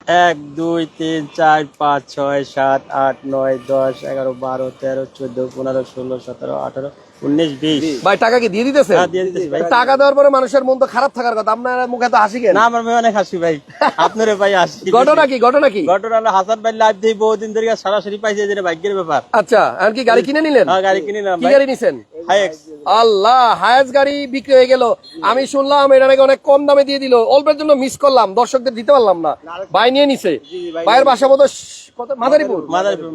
1 2 3 4 5 6 7 8 9 10 11 12 13 14 15 16 17 18 19 20 ভাই টাকা কি দিয়ে দিতেছেন? হ্যাঁ, দিয়ে দিতেছি ভাই। টাকা দেওয়ার পরে মানুষের মন তো খারাপ থাকার কথা, আপনার মুখে তো হাসি কেন? না আমার মেয়ে অনেক হাসি ভাই, আপনারে ভাই হাসি। ঘটনা কি? ঘটনা কি? ঘটনা হলো হাসান ভাই লাইভ দিয়ে বহুদিন ধরে সরাসরি পাইছে, যেটা ভাগ্যের ব্যাপার। আচ্ছা, আর কি গাড়ি কিনে নিলেন? হ্যাঁ, গাড়ি কিনে নিলাম কি ভাই। গাড়ি নিছেন? হাইএক্স। আল্লাহ, হায়াস গাড়ি বিক্রি হয়ে গেল। আমি শুনলাম এটা নাকি অনেক কম দামে দিয়ে দিল, অল্পের জন্য মিস করলাম, দর্শকদের দিতে পারলাম না। ভাই নিয়ে নিছে। ভাইয়ের বাসা বোধ মাদারীপুর।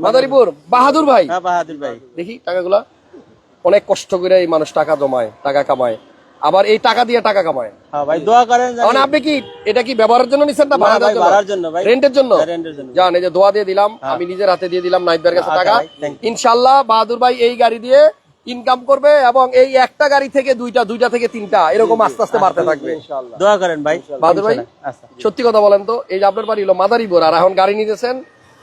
মাদারীপুর বাহাদুর ভাই। হ্যাঁ বাহাদুর ভাই। দেখি টাকাগুলা, অনেক কষ্ট করে এই মানুষ টাকা জমায়, টাকা কামায়, আবার এই টাকা দিয়ে টাকা কামায়। হ্যাঁ ভাই, দোয়া করেন। মানে আপনি কি এটা কি ব্যবহারের জন্য নিছেন না ভাড়ার জন্য ভাই? রেন্টের জন্য। রেন্টের জন্য। জান, এই যে দোয়া দিয়ে দিলাম, আমি নিজের হাতে দিয়ে দিলাম নাইট ভাইয়ের কাছে টাকা। ইনশাআল্লাহ বাহাদুর ভাই এই গাড়ি দিয়ে ইনকাম করবে এবং এই একটা গাড়ি থেকে দুইটা থেকে তিনটা এরকম আস্তে আস্তে বাড়তে থাকবে। দোয়া করেন ভাই। বাহাদুর ভাই সত্যি কথা বলেন তো, এই যে আপনার বাড়ি হলো মাদারীপুর, আর এখন গাড়ি নিতেছেন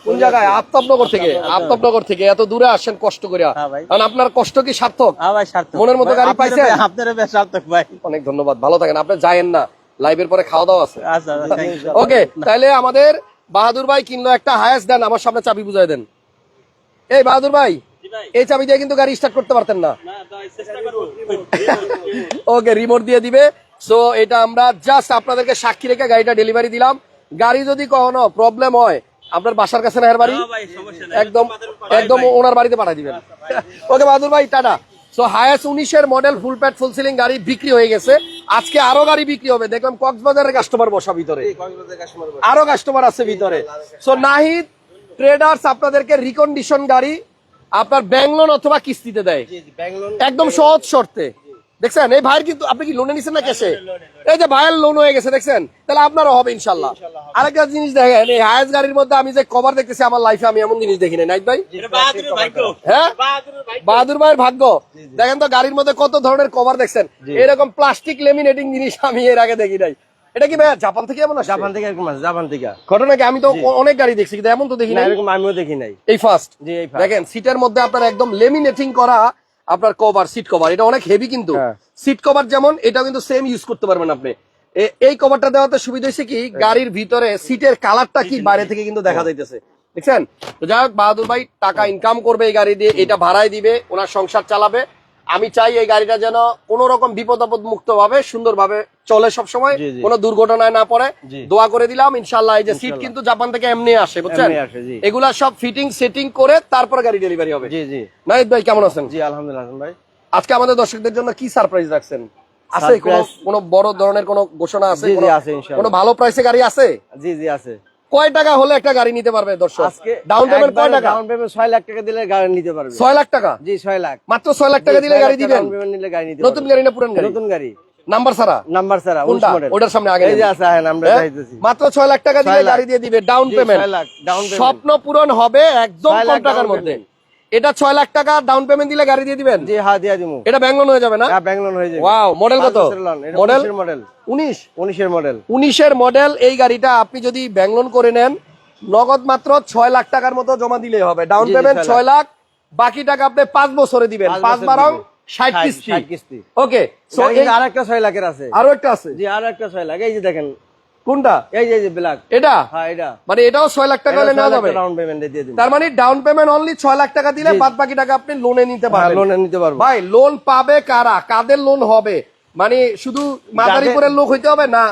কোন জায়গায়? আফতাবনগর থেকে। আফতাবনগর থেকে এত দূরে আসেন কষ্ট করে, কারণ আপনার কষ্ট কি সার্থক? মনের মতো গাড়ি পাইছেন? আপনার বেশ সার্থক ভাই। অনেক ধন্যবাদ, ভালো থাকেন। আপনি যায়েন না, লাইভের পরে খাওয়া দাওয়া আছে। আচ্ছা, ওকে, তাহলে আমাদের বাহাদুর ভাই কিনলো একটা হায়াস, দেন আমার সামনে চাবি বুঝাই দেন। এই বাহাদুর ভাই, এই চাবি দিয়ে কিন্তু গাড়ি স্টার্ট করতে পারতেন না। ওকে, রিমোট দিয়ে দিবে। সো এটা আমরা জাস্ট আপনাদেরকে সাক্ষী রেখে গাড়িটা ডেলিভারি দিলাম। গাড়ি যদি কখনো প্রবলেম হয়, আপনার বাসার কাছে না এর বাড়ি, একদম একদম ওনার বাড়িতে পাঠিয়ে দিবেন। ওকে বাহাদুর ভাই, টাটা। সো হায়াস 19-এর model full pad full ceiling গাড়ি বিক্রি হয়ে গেছে। আজকে আরো গাড়ি বিক্রি হবে, দেখলাম কক্সবাজারের কাস্টমার বসা ভিতরে, আরো কাস্টমার আছে ভিতরে। সো নাহিদ ট্রেডার্স আপনাদেরকে রিকন্ডিশন গাড়ি আপনার ব্যাংক লোন অথবা কিস্তিতে দেয়, একদম সহজ শর্তে। দেখছেন এই ভাইয়ের, কিন্তু আপনি কি লোনে নিছেন না ক্যাশে? এই যে ভাইয়ের লোন হয়ে গেছে, দেখছেন? তাহলে আপনারও হবে ইনশাল্লাহ। আরেকটা জিনিস দেখেন, এই হায়াস গাড়ির মধ্যে আমি যে কভার দেখতেছি, আমার লাইফে আমি এমন জিনিস দেখি নাই। নাইট ভাই, হ্যাঁ বাহাদুর ভাইয়ের ভাগ্য। দেখেন তো গাড়ির মধ্যে কত ধরনের কভার দেখছেন, এরকম প্লাস্টিক লেমিনেটিং জিনিস আমি এর আগে দেখি নাই। এটা কি ভাই জাপান থেকে? এমন জাপান থেকে এরকম আছে, জাপান থেকে। ঘটনা কি? আমি তো অনেক গাড়ি দেখছি কিন্তু এমন তো দেখি না, এরকম আমিও দেখি নাই, এই ফার্স্ট। জি এই ফার্স্ট। দেখেন সিটের মধ্যে আপনার একদম লেমিনেটিং করা আপনার কভার, সিট কভার, এটা অনেক হেভি কিন্তু। সিট কভার যেমন, এটা কিন্তু সেম ইউজ করতে পারবেন আপনি। এই কভারটা দেওয়াতে সুবিধা হয়েছে কি, গাড়ির ভিতরে সিটের কালারটা কি বাইরে থেকে কিন্তু দেখা যাইতেছে, দেখছেন? তো যাই হোক, বাহাদুর ভাই টাকা ইনকাম করবে এই গাড়ি দিয়ে, এটা ভাড়ায় দিবে, ওনার সংসার চালাবে। আমি চাই এই গাড়িটা যেন কোন রকম বিপদ আপদ মুক্ত ভাবে সুন্দরভাবে চলে, সবসময় কোনো দুর্ঘটনায় না পড়ে। দোয়া করে দিলাম ইনশাল্লাহ। এই যে সিট কিন্তু জাপান থেকে এমনি আসে, বুঝছেন? এগুলা সব ফিটিং সেটিং করে তারপর গাড়ি ডেলিভারি হবে। নাহিদ ভাই কেমন আছেন? জি আলহামদুলিল্লাহ ভাই। আজকে আমাদের দর্শকদের জন্য কি সারপ্রাইজ রাখছেন? আছে কোনো বড় ধরনের কোনো ঘোষণা আছে? কোনো ভালো প্রাইসে গাড়ি আছে? জি জি আছে। কয় টাকা হলে একটা গাড়ি নিতে পারবে দর্শক? আজকে ডাউন পেমেন্ট কয় টাকা? ডাউন পেমেন্ট 6 লাখ টাকা দিলে গাড়ি নিতে পারবে। 6 লাখ টাকা? জি 6 লাখ। মাত্র 6 লাখ টাকা দিলে গাড়ি দিবেন? ডাউন পেমেন্ট নিলে গাড়ি নিতে নতুন গাড়ি না পুরান গাড়ি? নতুন গাড়ি। নাম্বার ছাড়া? নাম্বার ছাড়া 19 মডেল। ওটার সামনে আগে এই যে আছে, হ্যাঁ আমরা যাইতেছি। মাত্র 6 লাখ টাকা দিলে গাড়ি দিয়ে দিবে, down payment. 6 lakh down payment. স্বপ্ন পূরণ হবে একদম কম টাকার মধ্যে। এটা 6 লাখ টাকা ডাউন পেমেন্ট দিলে গাড়ি দিয়ে দিবেন? জি হ্যাঁ দিয়ে দিমু। এটা ব্যাংক লোন হয়ে যাবে না? হ্যাঁ ব্যাংক লোন হয়ে যাবে। ওয়াও, মডেল কত? মডেল 19 এর মডেল। 19 এর মডেল। এই গাড়িটা আপনি যদি ব্যাংক লোন করে নেন, নগদ মাত্র 6 লাখ টাকার মতো জমা দিলেই হবে। ডাউন পেমেন্ট 6 লাখ, বাকি টাকা আপনি 5 বছরে দিবেন। 5 বারং 60 কিস্তি। ওকে, সো এই আরেকটা 6 লাখের আছে। আরো একটা আছে? জি আরো একটা 6 লাখ। এই যে দেখেন। কোনটা? এই যে ব্ল্যাক। এটা? হ্যাঁ এটা। মানে এটাও 6 লাখ টাকা হলে নেওয়া যাবে? ডাউন পেমেন্ট দিয়ে দিন। তার মানে ডাউন পেমেন্ট অনলি 6 লাখ টাকা দিলে বাদ বাকি টাকা আপনি লোনে নিতে পারবেন। লোনে নিতে পারবেন। ভাই লোন পাবে কারা? কাদের লোন হবে? মানে শুধু মাদারীপুরের লোক হইতে হবে না,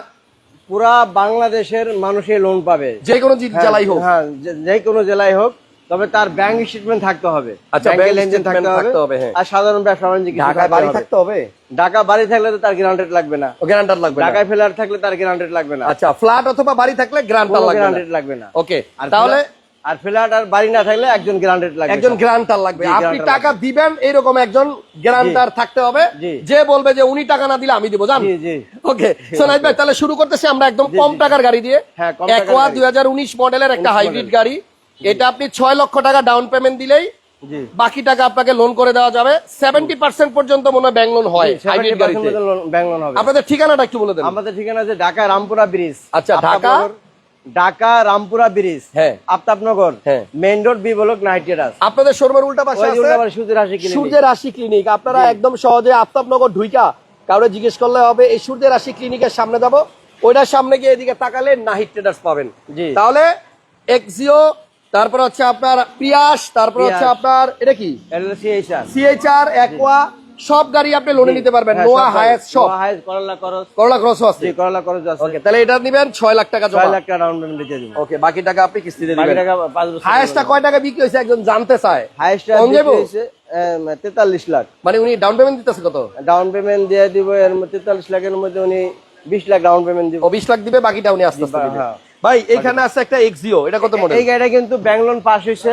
পুরা বাংলাদেশের মানুষই লোন পাবে, যে কোনো জেলায় হোক। হ্যাঁ যে কোনো জেলায় হোক, তবে তার ব্যাংক স্টেটমেন্ট থাকতে হবে। আচ্ছা, ব্যাংক লেনদেন থাকতে হবে। আর সাধারণ ব্যবসা বাণিজ্য কিছু ঢাকায় বাড়ি থাকতে হবে? ঢাকা বাড়ি থাকলে তো তার গ্যারান্টেড লাগবে না। গ্যারান্টার লাগবে না? ঢাকায় ফ্ল্যাট থাকলে তার গ্যারান্টেড লাগবে না। আচ্ছা, ফ্ল্যাট অথবা বাড়ি থাকলে গ্যারান্টার লাগবে না। ওকে, তাহলে আর ফ্ল্যাট আর বাড়ি না থাকলে একজন গ্যারান্টেড লাগবে। একজন গ্যারান্টার লাগবে। আপনি টাকা দিবেন, এরকম একজন গ্যারান্টার থাকতে হবে, যে বলবে যে উনি টাকা না দিলে আমি দিব, জান? ওকে, সো নাইট ভাই তাহলে শুরু করতেছি আমরা একদম কম টাকার গাড়ি দিয়ে। একোয়া 2019 মডেলের একটা হাইব্রিড গাড়ি। এটা আপনি 6 লক্ষ টাকা ডাউন পেমেন্ট দিলেই বাকি টাকা আপনাকে লোন করে দেওয়া যাবে। 70% পর্যন্ত মনে হয় ব্যাংক লোন হয় হাইব্রিড গাড়িতে। ব্যাংক লোন হবে। আপনাদের ঠিকানাটা একটু বলে দেন। আমাদের ঠিকানা আছে ঢাকা রামপুরা ব্রিজ। আচ্ছা, ঢাকা রামপুরা ব্রিজ, হ্যাঁ Aftabnagar, main road, B block, নাইট রাস। আপনাদের শোরুমের উল্টা পাশে আছে সূর্যের রাশি ক্লিনিক। আপনারা একদম সহজে আফতাবনগর ঢুইকা কাউরে জিজ্ঞেস করলে হবে এই সূর্যের রাশি ক্লিনিকের সামনে যাবো, ওইটার সামনে গিয়ে এদিকে তাকালে নাহিদ ট্রেডার্স পাবেন। জি। তাহলে এক্সিও, তারপর হচ্ছে আপনার প্রিয়াস, তারপর হচ্ছে আপনার এটা কি সিএইচআর অ্যাকোয়া, সব গাড়ি আপনি লোনে নিতে পারবেন। নোয়া হায়াস সব, করলা ক্রসও আছে। ওকে, তাহলে এটা নেবেন 6 লাখ টাকা জমা, 6 লাখ টাকা ডাউন পেমেন্ট দিয়ে দিব। ওকে, বাকি টাকা আপনি কিস্তিতে বাকি দিবেন। টাকা 5 বছর। হায়েস্টটা কয় টাকা বিক্রি হয়েছে একজন জানতে চায়। হাইয়েস্টটা কম যাবো? হইছে 43 লাখ। মানে উনি ডাউন পেমেন্ট দিতেছে কত? ডাউন পেমেন্ট দিয়ে দিব এর মধ্যে 43 লাখের মধ্যে উনি 20 লাখ ডাউন পেমেন্ট দিব। ও 20 লাখ দিবে, বাকিটা উনি আস্তে আস্তে দিবে। হ্যাঁ। ভাই এখানে আছে একটা এক্সিও, এটা কত মডেল? এই গাড়িটা কিন্তু ব্যাংলোন পাস হইছে,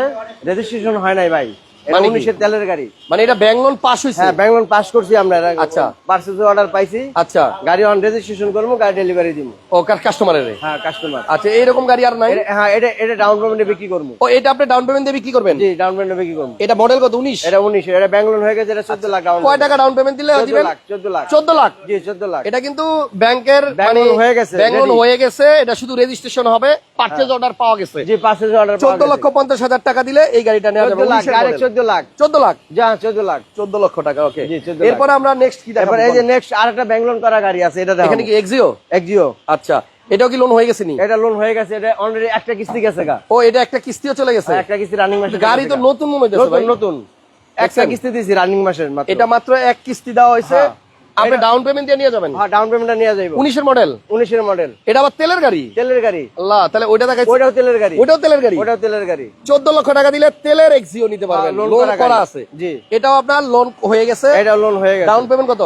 রেজিস্ট্রেশন হয় নাই ভাই। এটা মানে কি? 19 এর তেলের গাড়ি। মানে এটা ব্যাংলোন পাস হইছে? হ্যাঁ, ব্যাংলোন পাস করছি আমরা। আচ্ছা। পারচেজ অর্ডার পাইছি। আচ্ছা, গাড়ি অন রেজিস্ট্রেশন করবো, গাড়ি ডেলিভারি দিব। ও কাস্টমারের? হ্যাঁ, কাস্টমার। আচ্ছা, এইরকম গাড়ি আর নাই? হ্যাঁ, এটা ডাউন পেমেন্টে বিক্রি করবো। ও এটা আপনি ডাউন পেমেন্ট দিয়ে বিক্রি করবেন? জি, ডাউন পেমেন্টে বিক্রি করবো। এটা মডেল কত? 19? এটা 19, এটা ব্যাংলোন হয়ে গেছে, এটা 14 লাখ ডাউন। কয় টাকা ডাউন পেমেন্ট দিলে দিবেন? 14 লাখ। 14 লাখ? জি, 14 লাখ। এটা কিন্তু ব্যাংকের ব্যাংক লোন হয়ে গেছে, ব্যাংক লোন ready। হয়ে গেছে, এটা শুধু রেজিস্ট্রেশন হবে, পারচেজ অর্ডার পাওয়া গেছে। জি, পারচেজ অর্ডার 14,50,000 টাকা দিলে এই গাড়িটা নেওয়া যাবে। 14 লাখ, ডাইরেক্ট 14 লাখ। 14 লাখ? যা 14 লাখ। 14 লক্ষ টাকা। ওকে, জি, 14 লাখ। এরপরে আমরা নেক্সট কি দেখাবো? এবার এই যে নেক্সট আরেকটা ব্যাংলোন করা গাড়ি আছে, এটা দেখো। এখানে কি এক্সিও? এক্সিও। আচ্ছা, এটাও কি লোন হয়ে গেছে নি? এটা লোন হয়ে গেছে, এটা অলরেডি একটা কিস্তি গেছে গা। ও এটা একটা কিস্তিও চলে গেছে? একটা কিস্তি রানিং মাসে। গাড়ি তো নতুন মনে হচ্ছে ভাই। নতুন একটা কিস্তি দিয়েছি রানিং মাসের মাত্র। এটা মাত্র এক কিস্তি দেওয়া হয়েছে, আপনি ডাউন পেমেন্ট দিয়ে নিয়ে যাবেন? হ্যাঁ, ডাউন পেমেন্টটা নিয়ে যাইবো। 19 এর মডেল? 19 এর মডেল। এটা আবার তেলের গাড়ি? তেলের গাড়ি। আল্লাহ, তাহলে ওইটা দেখাইছে? ওটাও তেলের গাড়ি। ওটাও তেলের গাড়ি? ওটাও তেলের গাড়ি। 14 লক্ষ টাকা দিলে তেলের এক্সিও নিতে পারবেন, লোন লোন করা গাড়ি। আছে। জি। এটাও আপনার লোন হয়ে গেছে? এটা লোন হয়ে গেছে। ডাউন পেমেন্ট কত?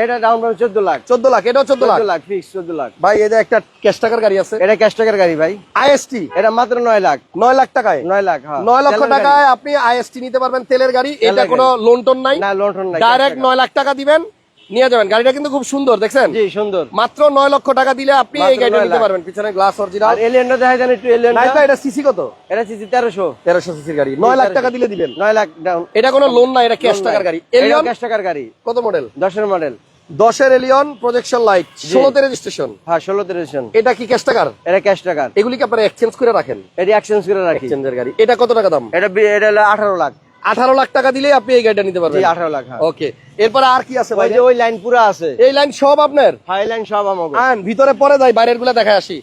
এটা ডাউন পেমেন্ট 14 লাখ। 14 লাখ? এটাও 14 লাখ? 14 লাখ ফিক্স, 14 লাখ। ভাই এই যে একটা ক্যাশ টাকার গাড়ি আছে, এটা ক্যাশ টাকার গাড়ি ভাই। আইএসটি? এটা মাত্র 9 লাখ। 9 লাখ টাকায়? 9 লাখ, হ্যাঁ। 9 লক্ষ তেলের টাকায় আপনি আইএসটি নিতে পারবেন, তেলের গাড়ি। এটা তেলের কোনো গাড়ি। লোন টোন নাই? না, লোন টোন নাই। ডাইরেক্ট 9 লাখ টাকা দিবেন, নিয়ে যাবেন। গাড়িটা কিন্তু খুব সুন্দর, দেখছেন? জি, সুন্দর। মাত্র 9 লক্ষ টাকা দিলে আপনি এই মাত্র গাড়িটা 9 নিতে লাখ। পারবেন। পিছনে গ্লাস অরিজিনাল। আর এলিয়নটা দেখা যায় একটু, এলিয়ন। নাই ভাই, এটা সিসি কত? এটা সিসি 1300। 1300 সিসির গাড়ি, 9 লাখ টাকা দিলে দিবেন? 9 লাখ ডাউন। এটা কোনো লোন না, এটা ক্যাশ টাকার গাড়ি। এলিয়ন ক্যাশ টাকার গাড়ি। কত মডেল? 10 এর মডেল। 10 এর এলিয়ন, প্রজেকশন লাইট, 16 তে রেজিস্ট্রেশন। হ্যাঁ, 16 তে রেজিস্ট্রেশন। এটা কি ক্যাশ টাকার? এটা ক্যাশ টাকার। এগুলি কি আপনারা এক্সচেঞ্জ করে রাখেন? এটা এক্সচেঞ্জ করে রাখি। এক্সচেঞ্জের গাড়ি। এটা কত টাকা দাম? এটা হলো 18 লাখ। 18 লাখ টাকা দিলে আপনি এই গাড়িটা নিতে পারবেন? জি, 18 লাখ। হ্যাঁ। ওকে, এরপরে আর কি আছে ওই ভাই? যে ওই লাইন পুরো আছে। এই লাইন সব আপনার? হাই লাইন সব আমাগো। আন ভিতরে পরে যাই, বাইরের গুলা দেখায় আসি।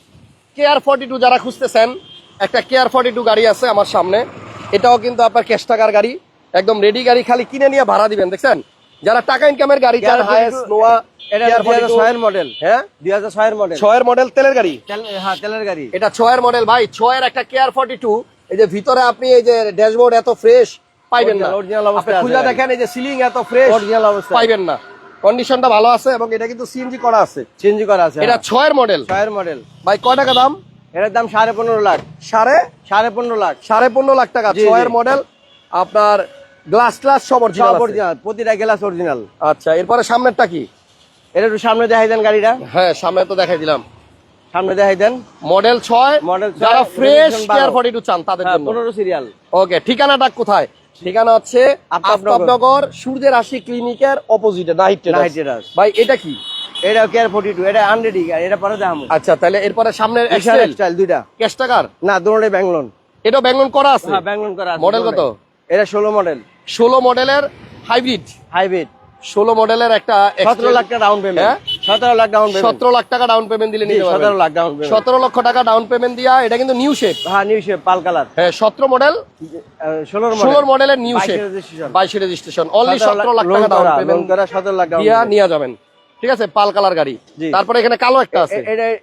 কেয়ার 42 যারা খুঁজতেছেন, একটা কেয়ার 42 গাড়ি আছে আমার সামনে। এটাও কিন্তু আপনার ক্যাশ টাকার গাড়ি, একদম রেডি গাড়ি, খালি কিনে নিয়ে ভাড়া দিবেন। দেখছেন, যারা টাকা ইনকামের গাড়ি চান, হাইস, নোয়া, এটা 2006 এর মডেল। হ্যাঁ, 2006 এর মডেল। 6 এর মডেল, তেলের গাড়ি। হ্যাঁ, তেলের গাড়ি। এটা 6 এর মডেল ভাই। 6 এর একটা কেয়ার 42, এই যে ভিতরে আপনি এই যে ড্যাশবোর্ড এত ফ্রেশ পাইবেন না। অরিজিনাল অবস্থায় আপনি খুলে আছে। দেখেন, এই যে সিলিং এত ফ্রেশ অরিজিনাল অবস্থায় পাইবেন না। কন্ডিশনটা ভালো আছে এবং এটা কিন্তু সিএনজি করা আছে। চেঞ্জ করা আছে। এটা 6 এর মডেল। 6 এর মডেল। ভাই কয় টাকা দাম? এটার দাম 15.5 লাখ। 15.5 লাখ। 15.5 লাখ টাকা। জি, 6 জি। এর মডেল, আপনার গ্লাস সব সব অরিজিনাল আছে। অরিজিনাল, প্রতিটা গ্লাস অরিজিনাল। আচ্ছা, এরপরে সামনেরটা কি? এটা একটু সামনে দেখাই দেন গাড়িটা। হ্যাঁ, সামনে তো দেখাই দিলাম। সামনে দেখাই দেন। মডেল 6, মডেল 6, যারা ফ্রেশ রেজিস্ট্রেশন 12 কেয়ার 42 চান তাদের হ্যাঁ, জন্য। 15 সিরিয়াল। ওকে, ঠিকানাটা কোথায়? ঠিকানা হচ্ছে আফতাবনগর। আফতাবনগর সূর্যের আশি ক্লিনিকের অপোজিটে, নাহিদ নাহিদ ট্রেডার্স। ট্রেডার্স। ভাই এটা কি? এটা কেয়ার 42, এটা 100 গাড়ি। এটা পরে দেখাবো। আচ্ছা, তাহলে এরপরে সামনের এক্সেল এক্সেল স্টাইল দুইটা। ক্যাশ টাকার? না, দুটোই ব্যাংলোন। এটাও ব্যাংলোন করা আছে? হ্যাঁ, ব্যাংলোন করা আছে। মডেল কত? এটা 16 মডেল। 16 মডেলের হাইব্রিড। হাইব্রিড। 16 মডেলের একটা 17 লাখ টাকা ডাউন পেমেন্ট। হ্যাঁ? 17 লাখ ডাউন পেমেন্ট। 17 লাখ টাকা ডাউন পেমেন্ট দিলে নিতে পারবেন। 17 লাখ ডাউন পেমেন্ট। 17 লক্ষ টাকা ডাউন পেমেন্ট দিয়া, এটা কিন্তু নিউ শেপ। হ্যাঁ, নিউ শেপ, পাল কালার। হ্যাঁ, 17 মডেল, 16 মডেলের new shape, 22 registration, only 17 lakh টাকা ডাউন পেমেন্ট করা, 17 লাখ ডাউন দিয়া নিয়ে যাবেন। ঠিক আছে, পাল কালার গাড়ি। জি। তারপরে এখানে কালো একটা আছে।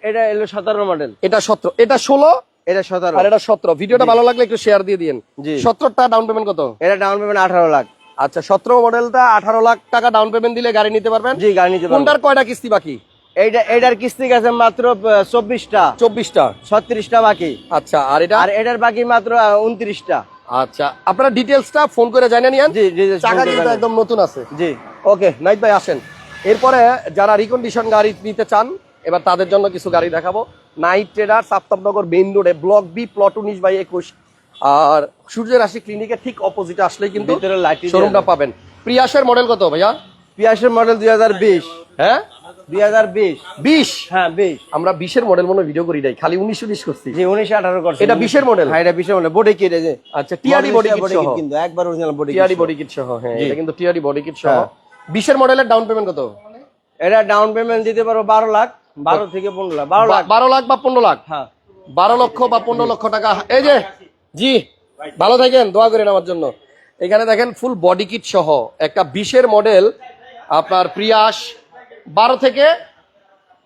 এটা এলো 17 মডেল। এটা 17, এটা 16, এটা 17 আর এটা 17। ভিডিওটা ভালো লাগলে একটু শেয়ার দিয়ে দিন। জি। 17টা ডাউন পেমেন্ট কত? এটা ডাউন পেমেন্ট 18 লাখ। আচ্ছা, 17 মডেলটা 18 লাখ টাকা ডাউন পেমেন্ট দিলে গাড়ি নিতে পারবেন। জি, গাড়ি নিতে পারবেন। কোনটার কয়টা কিস্তি বাকি? এটার কিস্তি গেছে মাত্র 24টা। 24টা। 36টা বাকি। আচ্ছা, আর এটা? আর এটার বাকি মাত্র 29টা। আচ্ছা, আপনারা ডিটেইলসটা ফোন করে জানিয়ে নিন। জি, details টাকা ফোন করে কিন্তু জানান। একদম নতুন আছে। জি। ওকে, নাইট ভাই আসেন। এরপরে যারা রিকন্ডিশন গাড়ি নিতে চান, এবার তাদের জন্য কিছু গাড়ি দেখাবো। নাইট ট্রেডার্স, আফতাবনগর মেইন রোডে, ব্লক বি, প্লট 19/21, আর সূর্যের রাশি ক্লিনিকের ঠিক অপোজিটে আসলেই কিন্তু ভিতরে লাইট শোরুমটা পাবেন। প্রিয়াসের মডেল কত ভাইয়া? পিয়াসের মডেল 2020। হ্যাঁ, 2020। 20? হ্যাঁ, 20। আমরা 20-এর মডেল মনে ভিডিও করি নাই, খালি 19-20 করছি। জি, 19-18 করছে। এটা 20-এর মডেল? হ্যাঁ, এটা 20-এর মডেল। বডি কিট এই যে। আচ্ছা, টিআরডি বডি কিট সহ কিন্তু একবার original body kit. TRD body kit সহ। হ্যাঁ, জি। এটা কিন্তু টিআরডি বডি কিট সহ। হ্যাঁ। 20-এর মডেলের ডাউন পেমেন্ট কত? এটা ডাউন পেমেন্ট দিতে পারো 12 লাখ। 12 থেকে 15 লাখ, 12 লাখ। 12 লাখ বা 15 লাখ, হ্যাঁ 12 লক্ষ বা 15 লক্ষ টাকা। এই যে জি, ভালো থাকেন, দোয়া করেন আমার জন্য। এখানে দেখেন ফুল বডি কিট সহ একটা 20-এর মডেল আপনার প্রিয়াস, 12 থেকে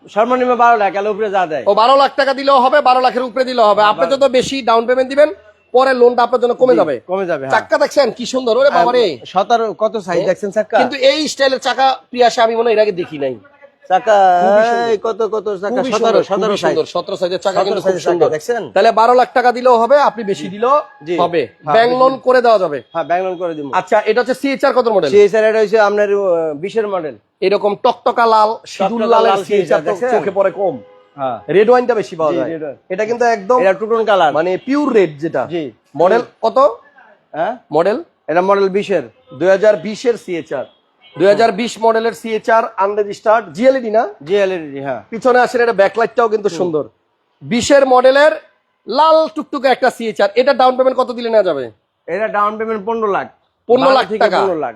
সর্বনিম্ন 12 লাখ, এর উপরে যা দেয়। ও 12 লাখ টাকা দিলেও হবে, 12 লাখের উপরে দিলেও হবে। আপনি যত বেশি ডাউন পেমেন্ট দিবেন, পরে লোনটা আপনার জন্য কমে যাবে। কমে যাবে, হ্যাঁ। চাক্কা দেখছেন কি সুন্দর, ওরে বাবারে। 17 কত সাইজ দেখছেন চাকা? কিন্তু এই স্টাইলের চাকা প্রিয়াসে আমি মনে হয় এর আগে দেখি নাই। চাকা এই কত কত চাকা? 17 সাইজ, 17 সাইজের চাকা কিন্তু খুব 17 সুন্দর দেখছেন? তাহলে 12 লাখ টাকা দিলেও হবে, আপনি বেশি দিলেও জি। হবে, হ্যাঁ, ব্যাংক লোন করে দেওয়া যাবে। হ্যাঁ ব্যাংক লোন করে দিব। আচ্ছা, এটা হচ্ছে সিএইচআর কত মডেল? সিএসআর এটা হইছে আপনার 20-এর মডেল। এরকম টকটকা লাল, সিঁদুর টকটকা লালের লাল সিএইচআর দেখছেন? চোখে পড়ে কম, হ্যাঁ রেড ওয়াইনটা বেশি পাওয়া জি, যায়। red wine। এটা কিন্তু একদম এটা টুটন কালার, মানে পিওর রেড যেটা। জি। মডেল কত? হ্যাঁ মডেল এটা মডেল 20-এর 2020-এর সিএইচআর, 2020 মডেলের সিএইচআর আনরেজিস্টার্ড, জিএলইডি না? জিএলইডি, হ্যাঁ। পিছনে আসেন, এটা ব্যাকলাইটটাও কিন্তু সুন্দর। 20-এর মডেলের লাল টুকটুকে একটা সিএইচআর, এটা ডাউন পেমেন্ট কত দিলে নেওয়া যাবে? এটা ডাউন পেমেন্ট 15 লাখ, 15 লাখ থেকে টাকা, 15 লাখ,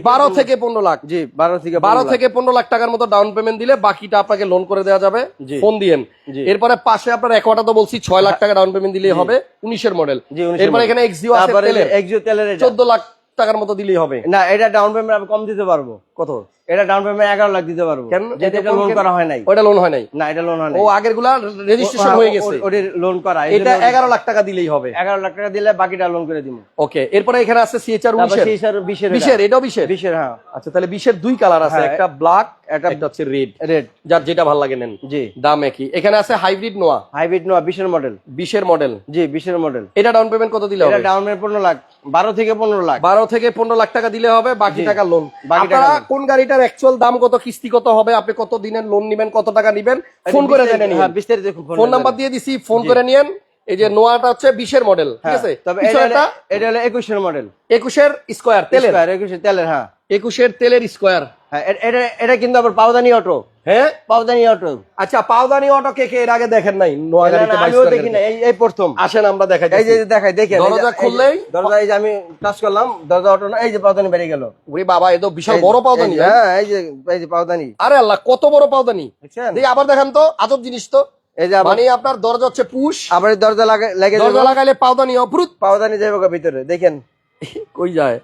12 থেকে 15 লাখ। জি 12 থেকে 12 থেকে 15 লাখ টাকার মতো ডাউন পেমেন্ট দিলে বাকিটা আপনাকে লোন করে দেওয়া যাবে, জি। ফোন দিয়েন। জি। এরপরে পাশে আপনার একোয়াটা তো বলছি 6 লাখ টাকা ডাউন পেমেন্ট দিলেই হবে, 19-এর মডেল। জি, 19-এর এরপরে model। এখানে এক্সিও আছে তারপরে তেলের, এক্সিও তেলের এটা 14 লাখ টাকার মতো দিলেই হবে। না, এটা ডাউন পেমেন্ট আমি কম দিতে পারবো। কত? এটা ডাউন পেমেন্ট 11 লাখ দিতে পারবো। কেন? যেটা এটা লোন করা হয় নাই। ওটা লোন হয় নাই? না, এটা লোন হয় ও নাই। আগের গুলা রেজিস্ট্রেশন হয়ে গেছে, ওটা লোন করা। এটা 11 লাখ টাকা দিলেই হবে। 11 লাখ টাকা দিলে বাকিটা লোন করে দিব। ওকে, এরপরে এখানে আছে সিএইচআর তারপর 19-এর, সিএসআর 20-এর 20-এর, এটাও 20-এর। 20-এর, হ্যাঁ। আচ্ছা, তাহলে 20-এর দুই কালার আছে, হ্যাঁ, একটা ব্ল্যাক, একটা একটা হচ্ছে রেড। রেড, যার যেটা ভালো লাগে নেন, জি। দাম একই। এখানে আছে হাইব্রিড নোয়া, হাইব্রিড নোয়া 20-এর মডেল। 20-এর মডেল, জি 20-এর মডেল। এটা ডাউন পেমেন্ট কত দিলে এটা হবে? ডাউন পেমেন্ট 15 লাখ, 12 থেকে 15 লাখ। 12 থেকে 15 লাখ টাকা দিলে হবে, বাকি জি। টাকা লোন। বাকি টাকা আপনারা loan। কোন গাড়িটার অ্যাকচুয়াল দাম কত, কিস্তি কত হবে, আপনি কত দিনের লোন নেবেন, কত টাকা নেবেন, ফোন করে জেনে নিন। হ্যাঁ, বিস্তারিত ফোন নাম্বার দিয়ে দিছি, ফোন করে নিয়েন। এই যে নোয়াটা হচ্ছে 20-এর মডেল, ঠিক আছে? তবে পিছনেরটা এটা হলো 21-এর মডেল, 21-এর স্কয়ার তেলের, 21-এর তেলের, হ্যাঁ। 21-এর তেলের স্কয়ার। হ্যাঁ, এটা এটা কিন্তু আবার পাওদানি অটো। হ্যাঁ, পাওদানি অটো। আচ্ছা, পাওদানি অটো কে কে এর আগে দেখেন নাই? নোয়া গাড়িতে আমিও দেখি না, এই প্রথম। আসেন আমরা দেখাই। এই যে দেখাই, দেখেন দরজা খুললেই দরজা, এই যে আমি টাচ করলাম, দরজা অটো না, এই যে পাওদানি বেরিয়ে গেল। ওরে বাবা, এ তো বিশাল বড় পাওদানি। হ্যাঁ, এই যে পাওদানি, আরে আল্লাহ, কত বড় পাওদানি দেখছেন? দেখি আবার দেখান তো, আজব জিনিস তো। এই যে মানে আপনার দরজা হচ্ছে পুশ, আবার এই দরজা লাগে দরজা লাগাইলে পাওদানি অপ্রুত পাওদানি যাবে ভিতরে, দেখেন কই যায়,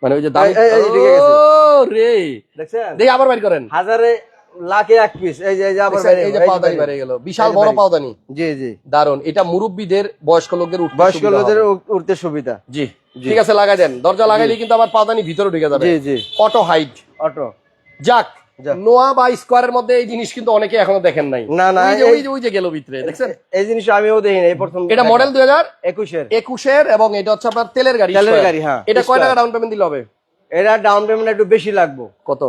মানে ওই যে দামি। এই ঢুকে গেছে। ও রে, দেখছেন? দেখি আবার বাইর করেন। হাজারে লাখে এক পিস, এই যে আবার এই যে পাওদানি বেরিয়ে গেল, বিশাল বড় পাওদানি। জি জি, দারুন, এটা মুরব্বীদের, বয়স্ক লোকদের উঠতে বয়স্ক সুবিধা লোকদের হবে। উঠতে সুবিধা। জি, ঠিক আছে, লাগাই দেন। দরজা লাগাইলে কিন্তু আবার পাওদানি ভিতরে ঢুকে যাবে। জি জি, অটো হাইট। অটো। যাক, যাক। নোয়া বা স্কোয়ারের মধ্যে এই জিনিস কিন্তু অনেকে এখনো দেখেন নাই। না, না, ওই যে গেল ভিতরে, দেখছেন? এই জিনিস আমিও দেখিনি, এই প্রথম। এটা মডেল 21-এর 21-এর, এবং এটা হচ্ছে আপনার তেলের গাড়ি। তেলের গাড়ি, হ্যাঁ। এটা কয় টাকা ডাউন পেমেন্ট দিলে হবে? এটা ডাউন পেমেন্ট একটু বেশি লাগবে। কত?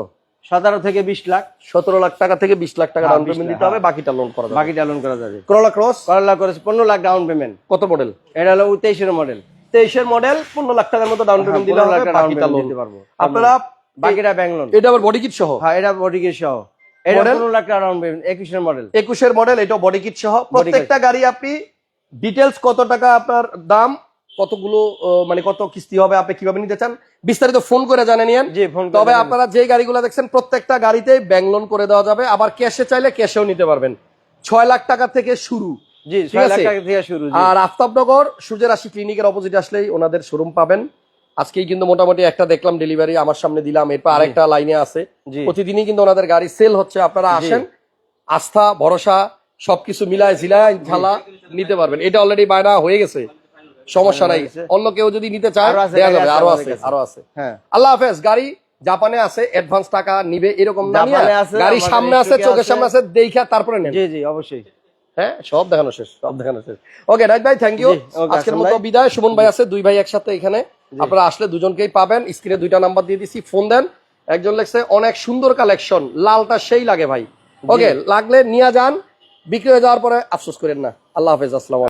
17 থেকে 20 লাখ। 17 লাখ টাকা থেকে 20 লাখ টাকা হ্যাঁ, ডাউন 20 পেমেন্ট লাখ, দিতে হবে, বাকিটা লোন করা যাবে। বাকিটা লোন করা যাবে। করোলা ক্রস করলা করেছে 15 লাখ ডাউন পেমেন্ট। কত মডেল? এটা হলো 23-এর মডেল। 23-এর মডেল, 15 লাখ টাকার মতো ডাউন পেমেন্ট দিলে 15 লাখ হবে, টাকা ডাউন বাকিটা পেমেন্ট লোন দিতে পারবো। আপনারা। বাকিটা ব্যাংক লোন। এটা আবার বডি কিট সহ। হ্যাঁ, এটা বডি কিট সহ। এটা Model? 15 লাখ টাকা ডাউন পেমেন্ট, 21-এর মডেল। 21-এর মডেল, এটা বডি কিট সহ। প্রত্যেকটা গাড়ি আপনি ডিটেলস, কত টাকা আপনার দাম, কতগুলো মানে কত কিস্তি হবে, আপনি কিভাবে নিতে চান, বিস্তারিত ফোন করে জানে নিয়েন। জি, ফোন করে তবে জানিয়ে আপনারা যে গাড়িগুলো দেখছেন প্রত্যেকটা গাড়িতেই ব্যাংক লোন করে দেওয়া যাবে, আবার ক্যাশে চাইলে ক্যাশেও নিতে পারবেন। 6 লাখ টাকা থেকে শুরু। জি, ঠিক 6 লাখ আছে? টাকা থেকে শুরু। জি। আর আফতাবনগর সূর্যের রাশি ক্লিনিকের অপোজিট আসলেই ওনাদের শোরুম পাবেন। আজকেই কিন্তু মোটামুটি একটা দেখলাম ডেলিভারি আমার সামনে দিলাম, এরপর আরেকটা লাইনে আছে। জি। প্রতিদিনই কিন্তু ওনাদের গাড়ি সেল হচ্ছে, আপনারা আসেন, আস্থা ভরসা সবকিছু মিলায় ঝিলায় ইনশাআল্লাহ নিতে পারবেন। এটা অলরেডি বায়না হয়ে গেছে, সমস্যা নাই। অন্য কেউ যদি নিতে চায় আরো আছে, দেয়া যাবে, গাড়ি আরো আছে, আছে, আরো আছে। হ্যাঁ। আল্লাহ হাফেজ। গাড়ি জাপানে আছে, অ্যাডভান্স টাকা নিবে এরকম না, নিয়ে জাপানে আছে, গাড়ি আমাদের সামনে আছে, স্টকে চোখের আছে। সামনে আছে, দেখা তারপরে নেন। জি জি, অবশ্যই। হ্যাঁ, সব দেখানো শেষ, সব দেখানো শেষ। ওকে রাইট ভাই, থ্যাংক ইউ। জি, okay, আজকের আসুন মতো ভাই। বিদায়। সুমন ভাই আছে, দুই ভাই একসাথে এখানে। আপনারা আসলে দুজনকেই পাবেন। স্ক্রিনে 2টা নাম্বার দিয়ে দিছি, ফোন দেন। একজন লেখছে অনেক সুন্দর কালেকশন, লালটা সেই লাগে ভাই। ওকে, লাগলে নিয়ে যান, বিক্রি হয়ে যাওয়ার পরে আফসোস করেন না। আল্লাহ হাফেজ, আসসালাম।